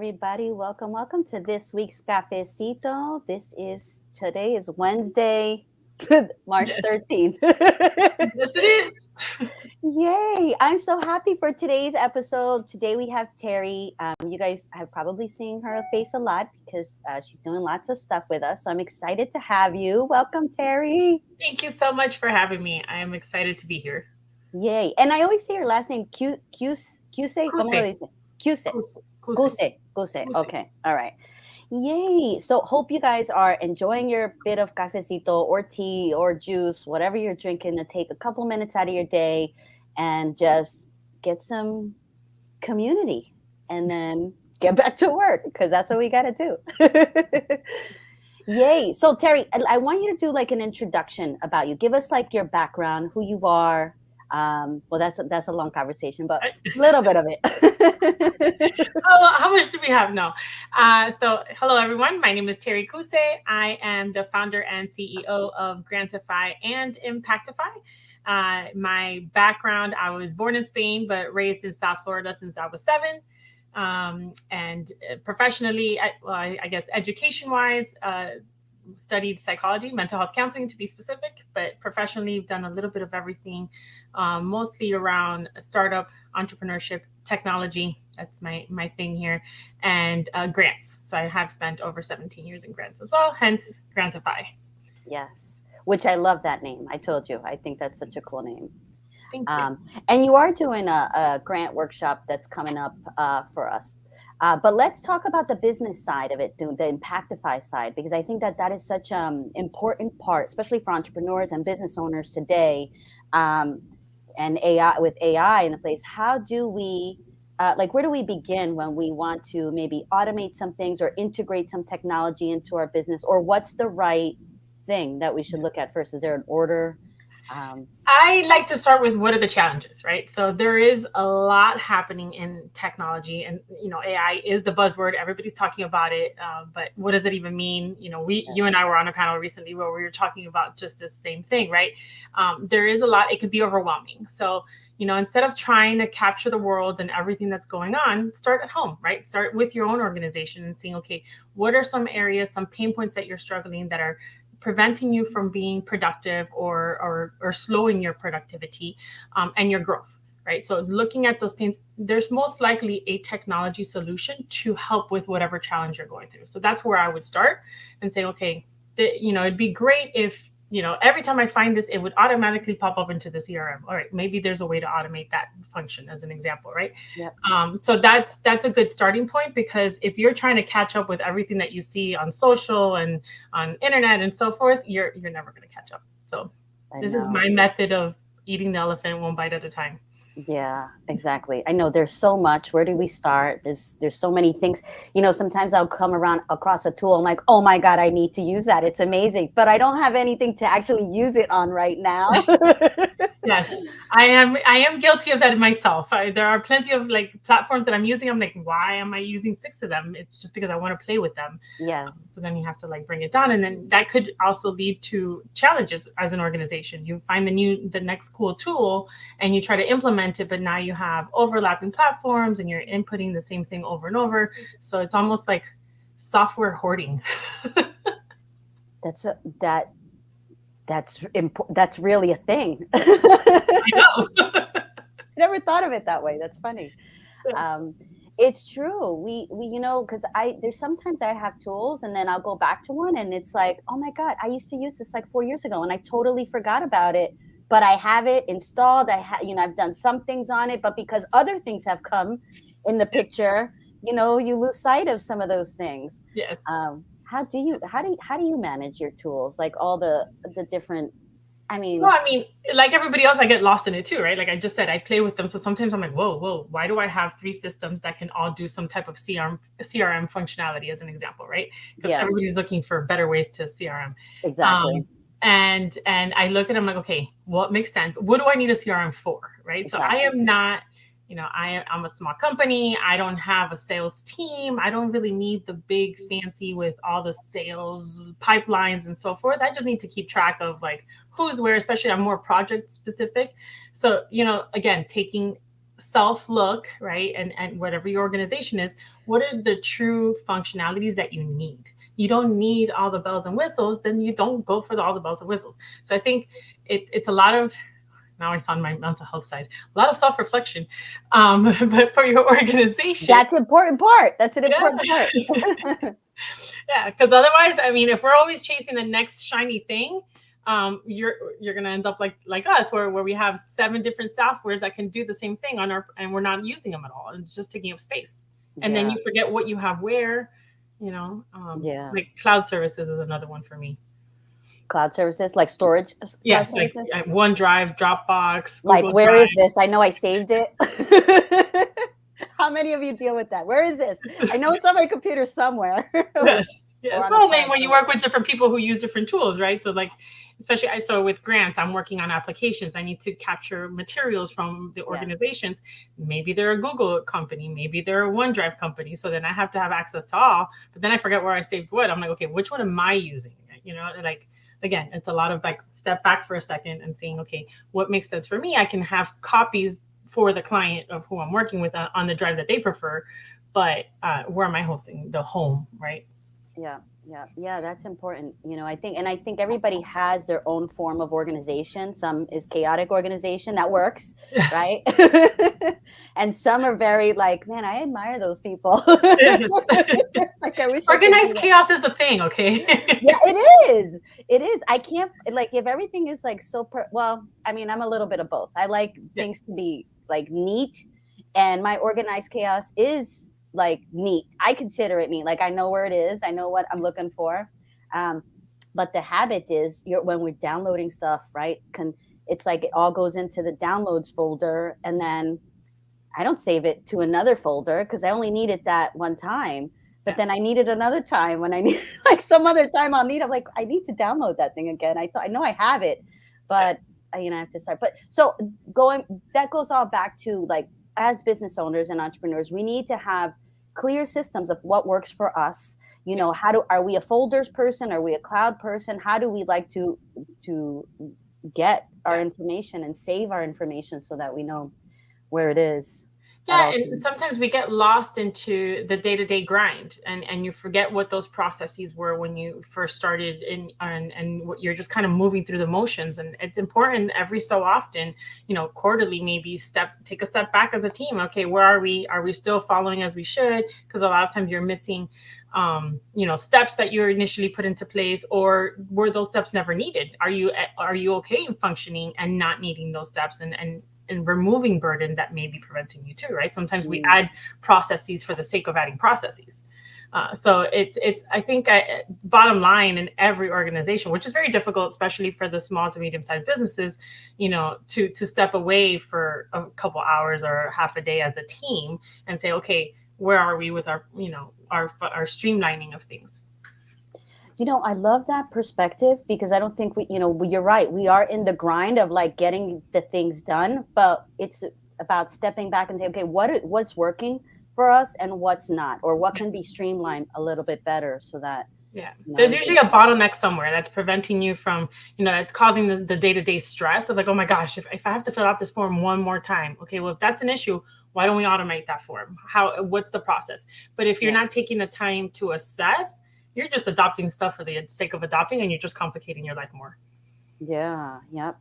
everybody. Welcome to this week's Cafecito. Today is Wednesday, March Yes, 13th. yes, it is. Yay! I'm so happy for today's episode. Today we have Terry. You guys have probably seen her face a lot because she's doing lots of stuff with us. So I'm excited to have you. Welcome, Terry. Thank you so much for having me. I am excited to be here. Yay! And I always say your last name, Cuse. ¿Cómo lo Cusse, dice? Cuse. cusse, cusse, Cuse. cusse. Okay. All right. Yay. So hope you guys are enjoying your bit of cafecito or tea or juice, whatever you're drinking, to take a couple minutes out of your day and just get some community and then get back to work because that's what we got to do. Yay. So Terry, I want you to do like an introduction about you. Give us like your background, who you are. Well, that's a long conversation, but a little bit of it. How much do we have? No. Hello, everyone. My name is Terry Cusse. I am the founder and CEO of Grantify and Impactify. My background, I was born in Spain, but raised in South Florida since I was 7. And professionally, I guess education-wise, studied psychology, mental health counseling to be specific, but professionally done a little bit of everything, mostly around startup, entrepreneurship, technology. That's my thing here, and grants. So I have spent over 17 years in grants as well, hence Grantify. Yes, which I love that name. I told you, I think that's such a cool name. Thank you. And you are doing a grant workshop that's coming up for us. But let's talk about the business side of it, the Impactify side, because I think that is such an important part, especially for entrepreneurs and business owners today. And AI, with AI in the place, how do we, where do we begin when we want to maybe automate some things or integrate some technology into our business? Or what's the right thing that we should look at first? Is there an order? I like to start with what are the challenges, right? So there is a lot happening in technology, and AI is the buzzword. Everybody's talking about it, but what does it even mean? You and I were on a panel recently where we were talking about just the same thing, right? There is a lot. It could be overwhelming. So instead of trying to capture the world and everything that's going on, start at home, right? Start with your own organization and seeing, okay, what are some areas, some pain points that you're struggling that are preventing you from being productive or slowing your productivity and your growth, right? So looking at those pains, there's most likely a technology solution to help with whatever challenge you're going through. So that's where I would start and say, okay, it'd be great if every time I find this, it would automatically pop up into the CRM. All right, maybe there's a way to automate that function as an example, right? Yep. So that's a good starting point, because if you're trying to catch up with everything that you see on social and on internet and so forth, you're never going to catch up. So this is my method of eating the elephant one bite at a time. Yeah, exactly. I know there's so much. Where do we start? There's so many things. Sometimes I'll come across a tool. I'm like, oh my God, I need to use that. It's amazing. But I don't have anything to actually use it on right now. Yes, I am guilty of that myself. There are plenty of platforms that I'm using. I'm like, why am I using 6 of them? It's just because I want to play with them. Yes. So then you have to bring it down, and then that could also lead to challenges as an organization. You find the next cool tool and you try to implement it, but now you have overlapping platforms and you're inputting the same thing over and over. So it's almost like software hoarding. That's really a thing. I know. Never thought of it that way. That's funny. It's true. We because there's sometimes I have tools and then I'll go back to one and it's like, oh my God, I used to use this 4 years ago and I totally forgot about it. But I have it installed. I've done some things on it, but because other things have come in the picture, you lose sight of some of those things. Yes. How do you manage your tools? Like all the different, Well, like everybody else, I get lost in it too, right? Like I just said, I play with them. So sometimes I'm like, whoa, why do I have 3 systems that can all do some type of CRM functionality, as an example, right? Because everybody's looking for better ways to CRM. Exactly. And I look at them like, okay, what makes sense? What do I need a CRM for, right? Exactly. So I am not, I'm a small company. I don't have a sales team. I don't really need the big fancy with all the sales pipelines and so forth. I just need to keep track of who's where, especially I'm more project specific. So, again, taking self look, right? And whatever your organization is, what are the true functionalities that you need? You don't need all the bells and whistles, then you don't go for all the bells and whistles. So I think it's a lot of, now I sound my mental health side, a lot of self reflection, but for your organization. That's important part. That's an important Yeah. part. Yeah, because otherwise, I mean, if we're always chasing the next shiny thing, you're gonna end up like us, where we have 7 different softwares that can do the same thing on our, and we're not using them at all. It's just taking up space, and then Yeah. you forget what you have where. Yeah. Like cloud services is another one for me. Cloud services, like storage cloud Yes, like services. OneDrive, Dropbox, Like, Google where Drive. is this? I know I saved it. How many of you deal with that? Where is this? I know it's on my computer somewhere. Yes. Or Yes. on the Well, cloud when you somewhere. work with different people who use different tools, right? So, like, especially I saw with grants, I'm working on applications. I need to capture materials from the Yeah. organizations. Maybe they're a Google company, maybe they're a OneDrive company. So then I have to have access to all. But then I forget where I saved what. I'm like, okay, which one am I using? Like, again, it's a lot of like step back for a second and saying, okay, what makes sense for me? I can have copies for the client of who I'm working with on the drive that they prefer, but where am I hosting the home, right? Yeah, yeah, that's important. I think everybody has their own form of organization. Some is chaotic organization that works, Yes. right? And some are very like, man, I admire those people. Yes. Like, I wish I could do Organized that. chaos is the thing, okay? Yeah, it is. It is. I can't, like, if everything is like well, I mean, I'm a little bit of both. I like Yeah. things to be like neat, and my organized chaos is like neat. I consider it neat. Like, I know where it is. I know what I'm looking for. Um, but the habit is when we're downloading stuff, right? It's like it all goes into the downloads folder, and then I don't save it to another folder because I only need it that one time. But Yeah. then I need it another time when I need, like, some other time I'll need. I'm like, I need to download that thing again. I know I have it, but I have to start. But so that goes all back to, like, as business owners and entrepreneurs, we need to have clear systems of what works for us. Yeah. Are we a folders person? Are we a cloud person? How do we like to get our Yeah. information and save our information so that we know where it is at Yeah, all and times? sometimes we get lost into the day-to-day grind, and you forget what those processes were when you first started and what you're just kind of moving through the motions. And it's important every so often, quarterly, maybe take a step back as a team. Okay, where are we? Are we still following as we should? Because a lot of times you're missing steps that you initially put into place, or were those steps never needed? Are you okay in functioning and not needing those steps, and removing burden that may be preventing you too, right? Sometimes we Mm. add processes for the sake of adding processes. So it's I think bottom line in every organization, which is very difficult, especially for the small to medium sized businesses, to step away for a couple hours or half a day as a team and say, okay, where are we with our streamlining of things? I love that perspective because I don't think you're right. We are in the grind of, like, getting the things done, but it's about stepping back and say, okay, what's working for us and what's not, or what can be streamlined a little bit better so that, Yeah. There's everything. usually a bottleneck somewhere that's preventing you from, that's causing the day-to-day stress of like, oh my gosh, if I have to fill out this form one more time, okay, well, if that's an issue, why don't we automate that form? What's the process? But if you're Yeah. not taking the time to assess, you're just adopting stuff for the sake of adopting, and you're just complicating your life more. Yeah. Yep.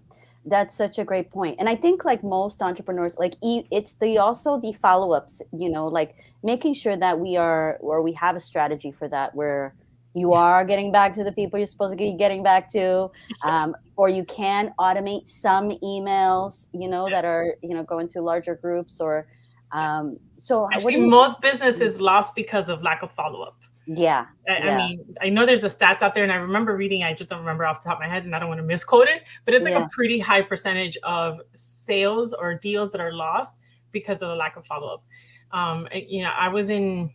That's such a great point. And I think, like most entrepreneurs, like, it's also the follow-ups, like making sure that we have a strategy for that, where you Yeah. are getting back to the people you're supposed to be getting back to, Yes. or you can automate some emails, that are, going to larger groups, or, so what Actually, do you most businesses lost because of lack of follow-up. Yeah. I Yeah. mean, I know there's a stats out there, and I remember reading. I just don't remember off the top of my head, and I don't want to misquote it, but it's like a Yeah. pretty high percentage of sales or deals that are lost because of the lack of follow up. I was in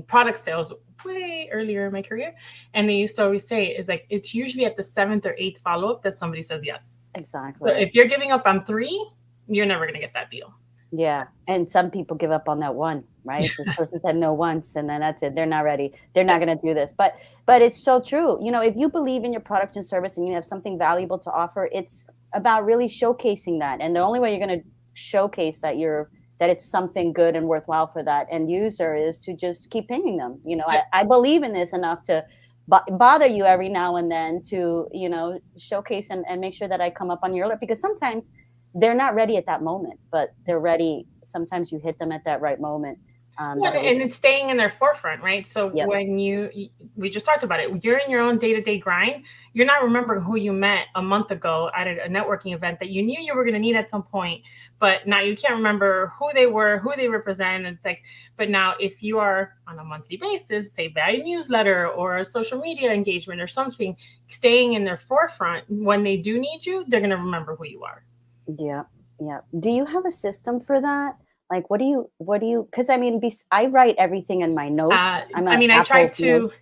product sales way earlier in my career, and they used to always say is like it's usually at the 7th or 8th follow up that somebody says yes. So Exactly. if you're giving up on 3, you're never going to get that deal. Yeah, and some people give up on that one, right? This person said no once, and then that's it. They're not ready. They're not going to do this. But it's so true. If you believe in your product and service and you have something valuable to offer, it's about really showcasing that. And the only way you're going to showcase that you're that it's something good and worthwhile for that end user is to just keep pinging them. Yep. I believe in this enough to bother you every now and then to, showcase and make sure that I come up on your alert, because sometimes they're not ready at that moment, but they're ready. Sometimes you hit them at that right moment. Yeah, and it's staying in their forefront, right? So Yep. when we just talked about it, you're in your own day-to-day grind. You're not remembering who you met a month ago at a networking event that you knew you were going to need at some point, but now you can't remember who they were, who they represent. And it's like, but now if you are on a monthly basis, say by a newsletter or a social media engagement or something, staying in their forefront, when they do need you, they're going to remember who you are. Yeah. Yeah. Do you have a system for that? Like, because I mean, I write everything in my notes. I'm I an mean, I tried Apple to. note.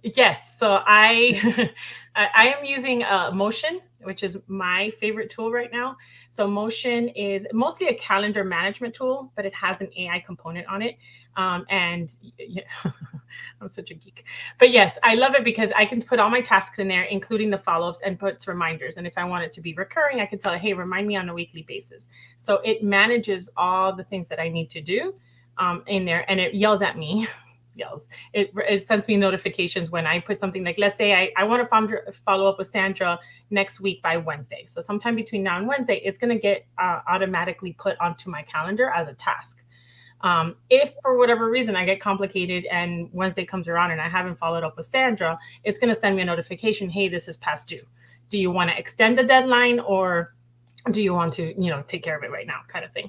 Yes, so I I am using Motion, which is my favorite tool right now. So Motion is mostly a calendar management tool, but it has an AI component on it. And yeah, I'm such a geek. But yes, I love it because I can put all my tasks in there, including the follow-ups, and puts reminders. And if I want it to be recurring, I can tell it, hey, remind me on a weekly basis. So it manages all the things that I need to do in there, and it yells at me. Yells. It sends me notifications when I put something, like, let's say I want to follow up with Sandra next week by Wednesday. So sometime between now and Wednesday, it's going to get automatically put onto my calendar as a task. If for whatever reason I get complicated and Wednesday comes around and I haven't followed up with Sandra, it's going to send me a notification. Hey, this is past due. Do you want to extend the deadline, or do you want to, take care of it right now, kind of thing.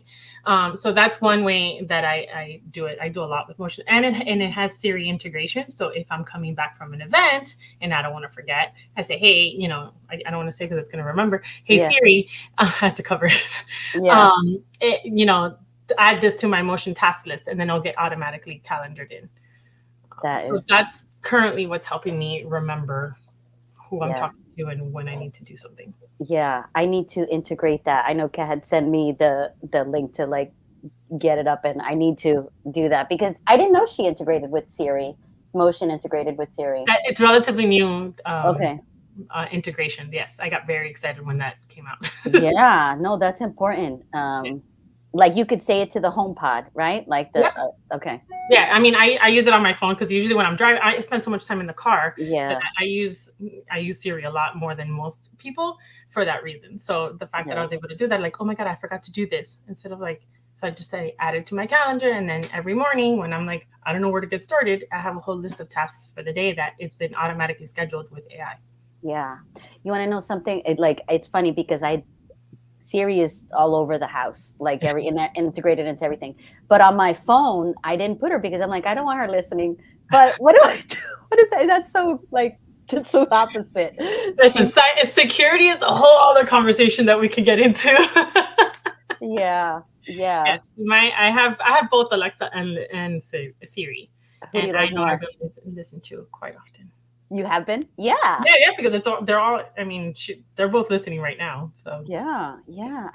So that's one way that I do it. I do a lot with Motion, and it has Siri integration. So if I'm coming back from an event and I don't want to forget, I say, hey, I don't want to say because it's going to remember. Hey, Yeah. Siri, I have to cover it. Yeah. Add this to my Motion task list, and then it'll get automatically calendared in. That's currently what's helping me remember who I'm talking to and when I need to do something. Yeah, I need to integrate that. I know Kat had sent me the link to like get it up, and I need to do that because I didn't know she integrated with Siri. Motion integrated with Siri. It's relatively new. Okay. Integration. Yes, I got very excited when that came out. Yeah, no, that's important. Like you could say it to the HomePod, right? Like okay. Yeah, I mean, I use it on my phone because usually when I'm driving, I spend so much time in the car. Yeah. I use Siri a lot more than most people for that reason. So the fact that I was able to do that, like, oh my God, I forgot to do this, instead of like, so I just say add it to my calendar, and then every morning when I'm like, I don't know where to get started, I have a whole list of tasks for the day that it's been automatically scheduled with AI. Yeah. You want to know something? It's funny because Siri is all over the house, like integrated into everything. But on my phone, I didn't put her because I'm like, I don't want her listening. But what do I do? What is that? That's so like just so opposite. Listen, security is a whole other conversation that we could get into. Yeah. Yes, I have both Alexa and Siri, and I know I'm going to listen to quite often. You have been? Yeah. Yeah, because they're all, I mean, they're both listening right now. So yeah,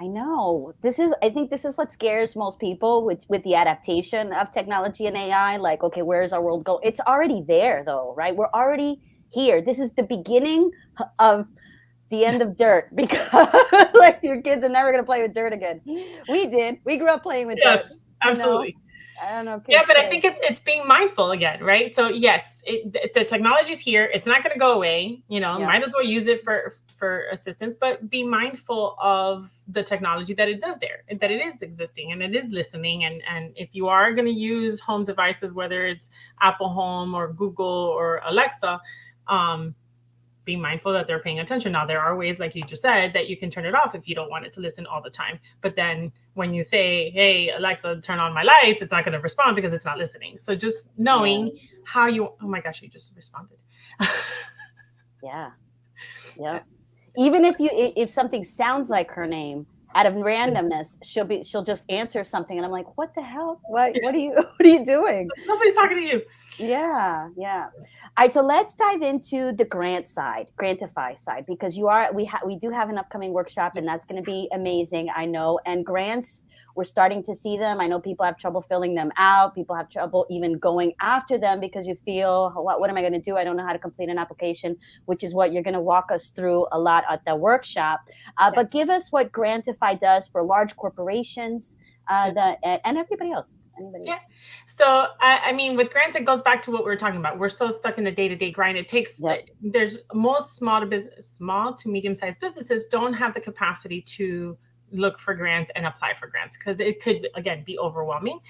I know. I think this is what scares most people with the adaptation of technology and AI. Like, okay, where is our world go? It's already there though, right? We're already here. This is the beginning of the end of dirt, because like your kids are never going to play with dirt again. We did. We grew up playing with dirt. Yes, absolutely. I don't know. Yeah, but I think it's being mindful again, right? So yes, the technology's here. It's not going to go away. Might as well use it for assistance, but be mindful of the technology that it does there, that it is existing and it is listening. And if you are going to use home devices, whether it's Apple Home or Google or Alexa, be mindful that they're paying attention. Now, there are ways, like you just said, that you can turn it off if you don't want it to listen all the time. But then when you say, hey, Alexa, turn on my lights, it's not going to respond because it's not listening. So just knowing how you, oh my gosh, you just responded. Yeah. Even if something sounds like her name, out of randomness, she'll just answer something, and I'm like, what the hell? What are you doing? Nobody's talking to you. Yeah. All right, so let's dive into the Grantify side, because we do have an upcoming workshop, and that's going to be amazing, I know. And grants, we're starting to see them. I know people have trouble filling them out. People have trouble even going after them because you feel, what am I going to do? I don't know how to complete an application, which is what you're going to walk us through a lot at the workshop. But give us what Grantify apply does for large corporations, and everybody else. Anybody Yeah. else. So, I mean, with grants, it goes back to what we are talking about. We're so stuck in the day-to-day grind. It takes, Yep. there's most small to medium-sized businesses don't have the capacity to look for grants and apply for grants because it could, again, be overwhelming.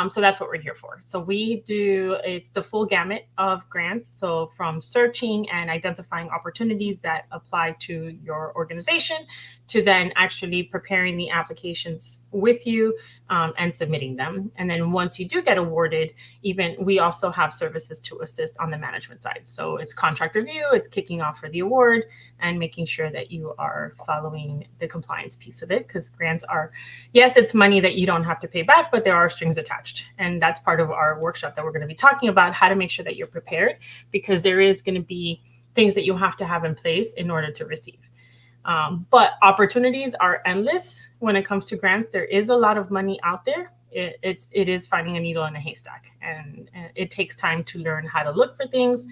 So that's what we're here for. So it's the full gamut of grants. So from searching and identifying opportunities that apply to your organization to then actually preparing the applications with you, and submitting them. And then once you do get awarded, even we also have services to assist on the management side. So it's contract review, it's kicking off for the award, and making sure that you are following the compliance piece of it. Because grants are, yes, it's money that you don't have to pay back, but there are strings attached. And that's part of our workshop that we're going to be talking about, how to make sure that you're prepared, because there is going to be things that you have to have in place in order to receive. But opportunities are endless when it comes to grants. There is a lot of money out there. It is finding a needle in a haystack, and it takes time to learn how to look for things.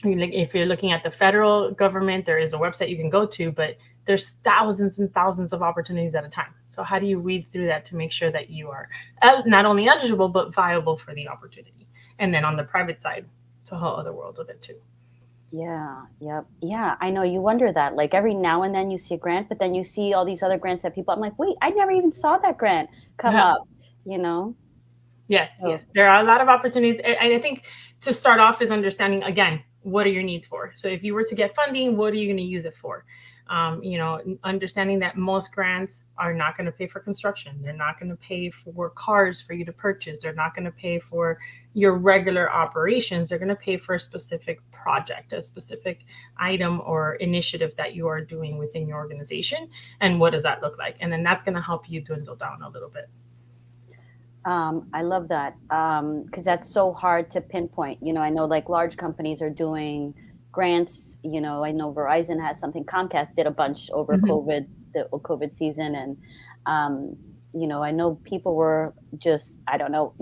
If you're looking at the federal government, there is a website you can go to, but there's thousands and thousands of opportunities at a time. So how do you weed through that to make sure that you are not only eligible but viable for the opportunity? And then on the private side, it's a whole other world of it too. Yeah, yep. Yeah, I know you wonder that. Like every now and then you see a grant, but then you see all these other grants that people, I'm like, wait, I never even saw that grant come Yeah. up, you know? Yes, So, yes. There are a lot of opportunities. And I think to start off is understanding, again, what are your needs for? So if you were to get funding, what are you going to use it for? Understanding that most grants are not going to pay for construction. They're not going to pay for cars for you to purchase. They're not going to pay for your regular operations. They're going to pay for a specific project, a specific item or initiative that you are doing within your organization. And what does that look like? And then that's going to help you dwindle down a little bit. I love that because that's so hard to pinpoint. I know like large companies are doing grants. I know Verizon has something. Comcast did a bunch over Mhm. the COVID season, and I know people were just, I don't know,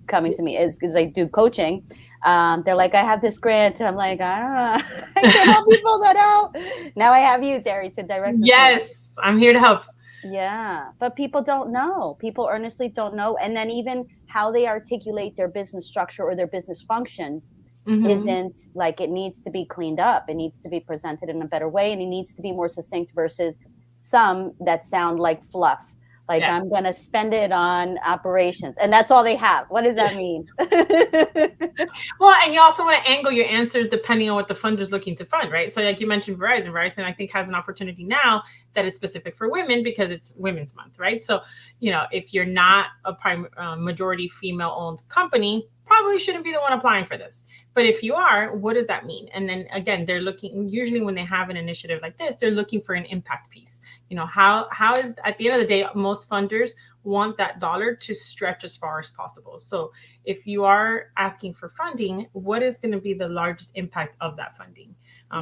coming to me is because I do coaching. They're like, I have this grant, and I'm like, I don't know, I can help you pull that out. Now I have you, Terry, to direct the team. Yes, I'm here to help. Yeah, but people don't know. People earnestly don't know. And then even how they articulate their business structure or their business functions Hmm. isn't like it needs to be cleaned up. It needs to be presented in a better way, and it needs to be more succinct versus some that sound like fluff. Like Yeah. I'm going to spend it on operations, and that's all they have. What does that Yes. mean? Well, and you also want to angle your answers depending on what the funder's looking to fund, right? So, like you mentioned, Verizon. Verizon, I think, has an opportunity now that it's specific for women because it's Women's Month, right? So, if you're not a majority female-owned company, probably shouldn't be the one applying for this. But if you are, what does that mean? And then again, they're looking, usually when they have an initiative like this, they're looking for an impact piece. How is, at the end of the day, most funders want that dollar to stretch as far as possible. So if you are asking for funding, what is going to be the largest impact of that funding?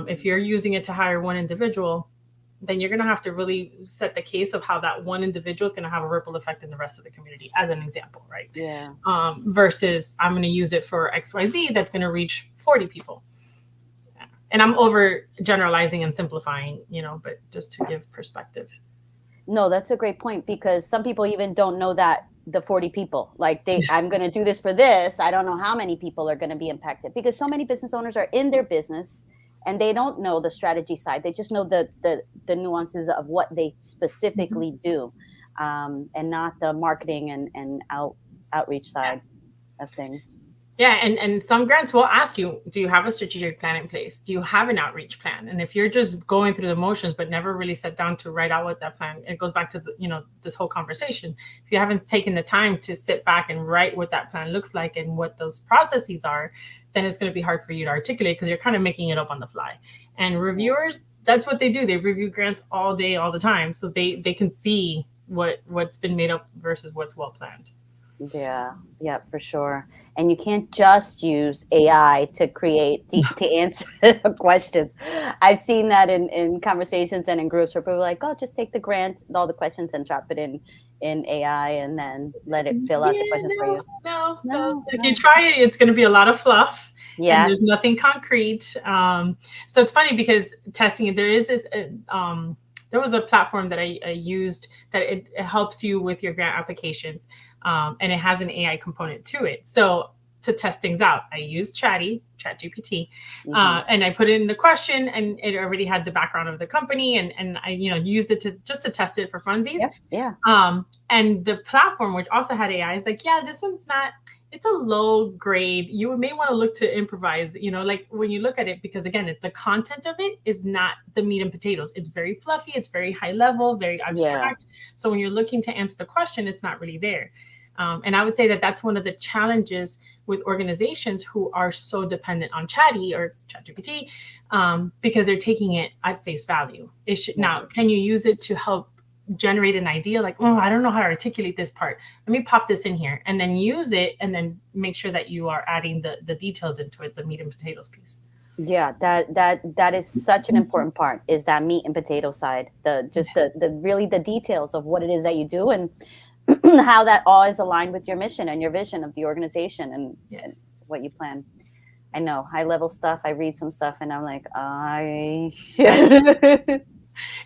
If you're using it to hire one individual, then you're going to have to really set the case of how that one individual is going to have a ripple effect in the rest of the community, as an example, right? Yeah. Versus I'm going to use it for XYZ that's going to reach 40 people. And I'm over generalizing and simplifying, but just to give perspective. No, that's a great point because some people even don't know that the 40 people, like I'm going to do this for this. I don't know how many people are going to be impacted because so many business owners are in their business and they don't know the strategy side. They just know the nuances of what they specifically do, and not the marketing and outreach Yeah. side of things. Yeah, and some grants will ask you, do you have a strategic plan in place? Do you have an outreach plan? And if you're just going through the motions but never really sat down to write out what that plan, it goes back to this whole conversation. If you haven't taken the time to sit back and write what that plan looks like and what those processes are, then it's going to be hard for you to articulate because you're kind of making it up on the fly. And reviewers, that's what they do. They review grants all day, all the time, so they can see what's been made up versus what's well planned. Yeah, for sure. And you can't just use AI to create to answer questions. I've seen that in conversations and in groups where people are like, "Oh, just take the grant, all the questions, and drop it in AI, and then let it fill out the Yeah, questions for you." no. No, If you no. try it, it's going to be a lot of fluff, and there's Yes. nothing concrete. So it's funny because testing it, there was a platform that I used that it helps you with your grant applications, and it has an AI component to it. So to test things out, I used ChatGPT, and I put in the question, and it already had the background of the company, and I used it to just to test it for funsies. Yeah. Yeah. And the platform, which also had AI, is like, yeah, this one's not. It's a low grade. You may want to look to improvise. Like when you look at it, because again, the content of it is not the meat and potatoes. It's very fluffy. It's very high level, very Yeah. abstract. So when you're looking to answer the question, it's not really there. And I would say that that's one of the challenges with organizations who are so dependent on Chatty or ChatGPT, because they're taking it at face value. It should, Yeah. now, can you use it to help generate an idea? Like, oh, I don't know how to articulate this part. Let me pop this in here, and then use it, and then make sure that you are adding the details into it, the meat and potatoes piece. Yeah, that is such an important part, is that meat and potato side. The just Yes. the really the details of what it is that you do, and how that all is aligned with your mission and your vision of the organization, and Yes. what you plan. I know high level stuff. I read some stuff and I'm like, I I, should.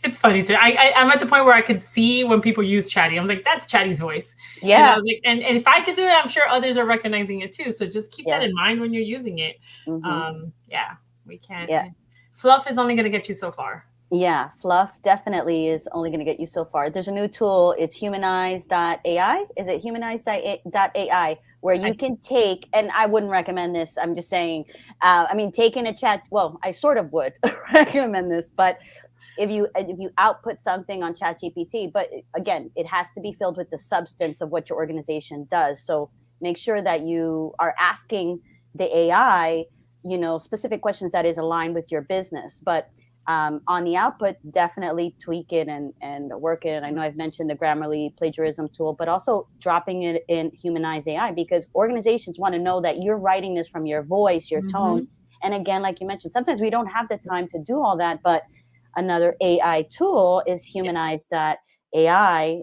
it's funny too. I'm at the point where I could see when people use Chatty. I'm like, that's Chatty's voice. And I Yeah. was like, and if I could do it, I'm sure others are recognizing it too. So just keep that Yeah. in mind when you're using it. Hmm. Yeah, we can't. Yeah. Fluff is only going to get you so far. Yeah. Fluff definitely is only going to get you so far. There's a new tool. It's humanize.ai. Is it humanize.ai, where I, you can take, and I wouldn't recommend this. I'm just saying, I mean, taking a chat, well, I sort of would recommend this, but if you output something on ChatGPT, but again, it has to be filled with the substance of what your organization does. So make sure that you are asking the AI, specific questions that is aligned with your business. But on the output, definitely tweak it and work it. And I know I've mentioned the Grammarly plagiarism tool, but also dropping it in Humanize AI, because organizations want to know that you're writing this from your voice, your tone. mm-hmm. And again, like you mentioned, sometimes we don't have the time to do all that, but another AI tool is Yes. humanize.ai.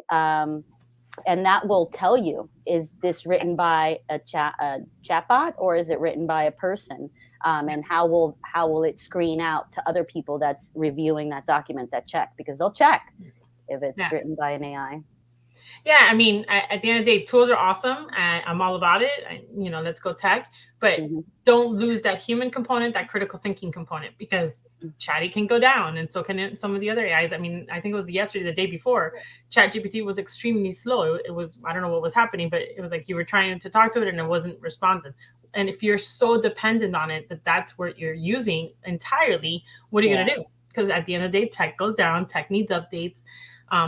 And that will tell you, is this written by a chatbot, or is it written by a person? And how will it screen out to other people that's reviewing that document, that check, because they'll check if it's Yeah. written by an AI. Yeah, I mean, at the end of the day, tools are awesome. I'm all about it. Let's go tech, but Mm-hmm. don't lose that human component, that critical thinking component, because Chatty can go down, and so can some of the other AIs. I mean, I think it was yesterday, the day before, ChatGPT was extremely slow. It was, I don't know what was happening, but it was like you were trying to talk to it and it wasn't responding. And if you're so dependent on it that's what you're using entirely, what are you Yeah. going to do? Because at the end of the day, tech goes down, tech needs updates.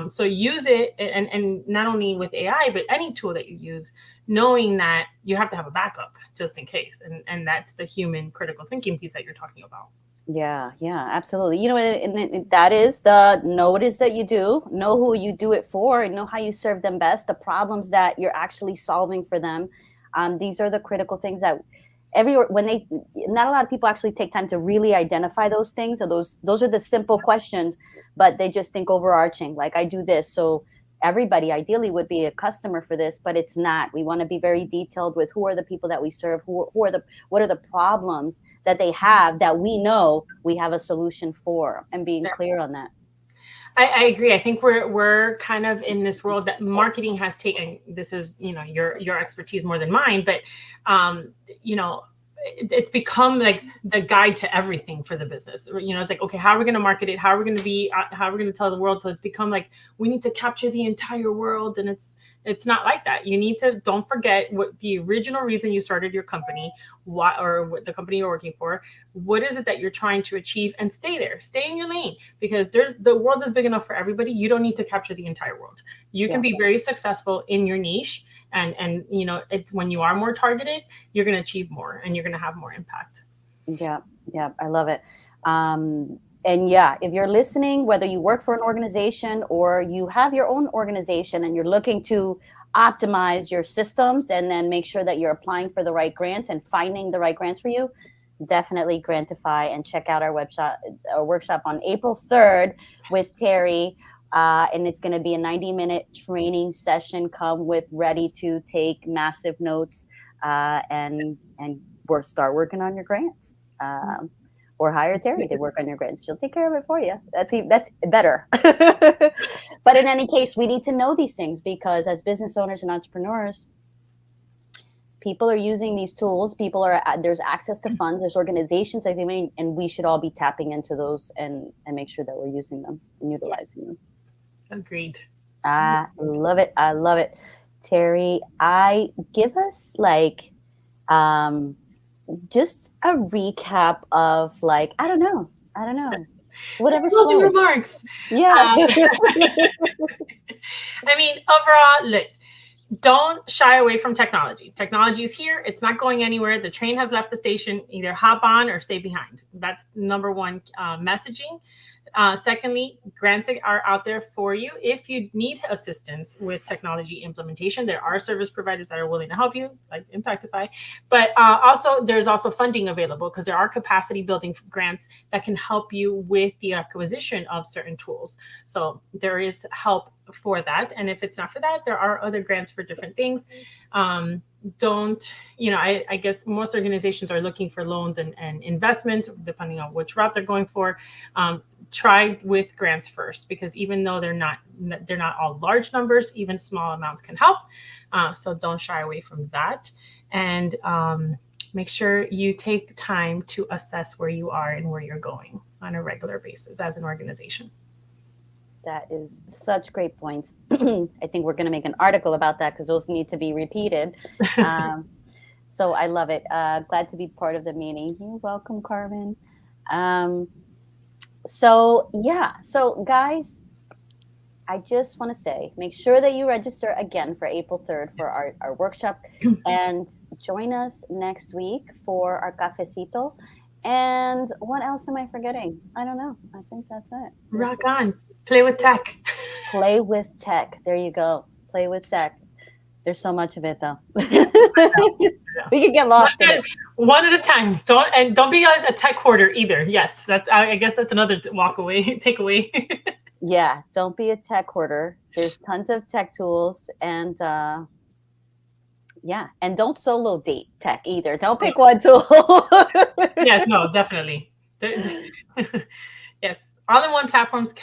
So use it, and not only with AI, but any tool that you use, knowing that you have to have a backup just in case. And that's the human critical thinking piece that you're talking about. Yeah, yeah, absolutely. And that is the know what it is that you do, know who you do it for, and know how you serve them best, the problems that you're actually solving for them. These are the critical things that when they, not a lot of people actually take time to really identify those things. So those are the simple questions, but they just think overarching, like I do this. So everybody ideally would be a customer for this, but it's not. We want to be very detailed with who are the people that we serve, what are the problems that they have that we know we have a solution for, and being clear on that. I agree. I think we're kind of in this world that marketing has taken. This is your expertise more than mine, but um, you know it's become like the guide to everything for the business. It's like, okay, how are we going to market it? How are we going to how are we going to tell the world? So it's become like we need to capture the entire world, and it's not like that. You need to, don't forget what the original reason you started your company, what the company you're working for, what is it that you're trying to achieve, and stay there, stay in your lane, because the world is big enough for everybody. You don't need to capture the entire world. You can Yeah. be very successful in your niche, and it's when you are more targeted, you're going to achieve more and you're going to have more impact. Yeah, yeah, I love it. And yeah, if you're listening, whether you work for an organization or you have your own organization and you're looking to optimize your systems and then make sure that you're applying for the right grants and finding the right grants for you, definitely Grantify and check out our workshop on April 3rd with Terry. And it's going to be a 90-minute training session. Come with ready to take massive notes, and start working on your grants. or hire Terry to work on your grants. She'll take care of it for you. That's better. But in any case, we need to know these things because as business owners and entrepreneurs, people are using these tools. There's access to funds. There's organizations that they may, and we should all be tapping into those and make sure that we're using them and utilizing them. Agreed. I love it. I love it. Terry, I give us like just a recap of like, I don't know. Whatever. Closing remarks. Yeah. I mean, overall, look, don't shy away from technology. Technology is here. It's not going anywhere. The train has left the station. Either hop on or stay behind. That's number one messaging. Secondly, grants are out there for you. If you need assistance with technology implementation, there are service providers that are willing to help you, like Impactify. But there's also funding available because there are capacity building grants that can help you with the acquisition of certain tools. So there is help for that. And if it's not for that, there are other grants for different things. I guess most organizations are looking for loans and investment, depending on which route they're going for. Try with grants first, because even though they're not all large numbers, even small amounts can help. So don't shy away from that. And make sure you take time to assess where you are and where you're going on a regular basis as an organization. That is such great points. I think we're going to make an article about that because those need to be repeated. So I love it. Glad to be part of the meeting. You're welcome, Carmen. So guys, I just want to say, make sure that you register again for April 3rd for our workshop and join us next week for our Cafecito. And what else am I forgetting? I don't know. I think that's it. Rock on. Play with tech. Play with tech. There you go. Play with tech. There's so much of it, though. We could get lost in it. One at a time. Don't be a tech hoarder either. Yes, I guess that's another takeaway. Yeah, don't be a tech hoarder. There's tons of tech tools, and and don't solo date tech either. Don't pick one tool. Yes, no, definitely. Yes, all-in-one platforms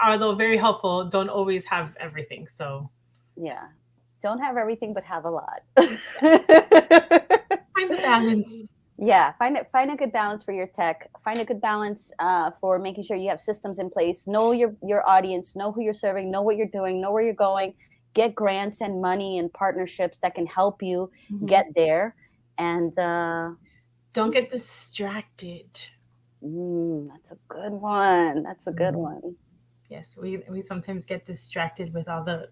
although very helpful, don't always have everything. So yeah. Don't have everything, but have a lot. Find the balance. Yeah, find a good balance for your tech. Find a good balance for making sure you have systems in place. Know your audience. Know who you're serving. Know what you're doing. Know where you're going. Get grants and money and partnerships that can help you get there. And don't get distracted. That's a good one. That's a good one. Yes, we sometimes get distracted with all the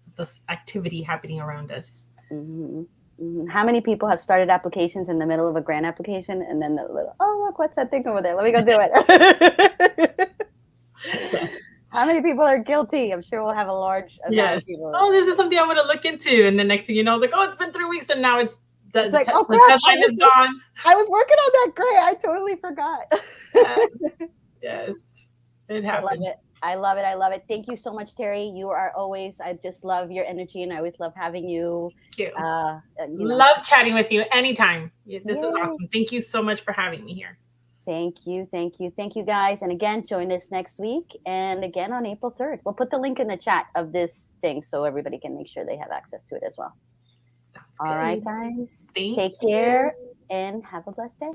activity happening around us. Mm-hmm. Mm-hmm. How many people have started applications in the middle of a grant application and then look, what's that thing over there? Let me go do it. Yes. How many people are guilty? I'm sure we'll have a large amount of people. Oh, this is something I want to look into. And the next thing you know, I was like, oh, it's been 3 weeks and now it's like, oh, the deadline is gone. I was working on that grant. I totally forgot. Yes. It happened. I love it. Thank you so much, Terry. You are always, I just love your energy and I always love having you. Thank you. Love chatting with you anytime. This was awesome. Thank you so much for having me here. Thank you, guys. And again, join us next week. And again, on April 3rd. We'll put the link in the chat of this thing so everybody can make sure they have access to it as well. Sounds all good. Right, guys. Take care and have a blessed day.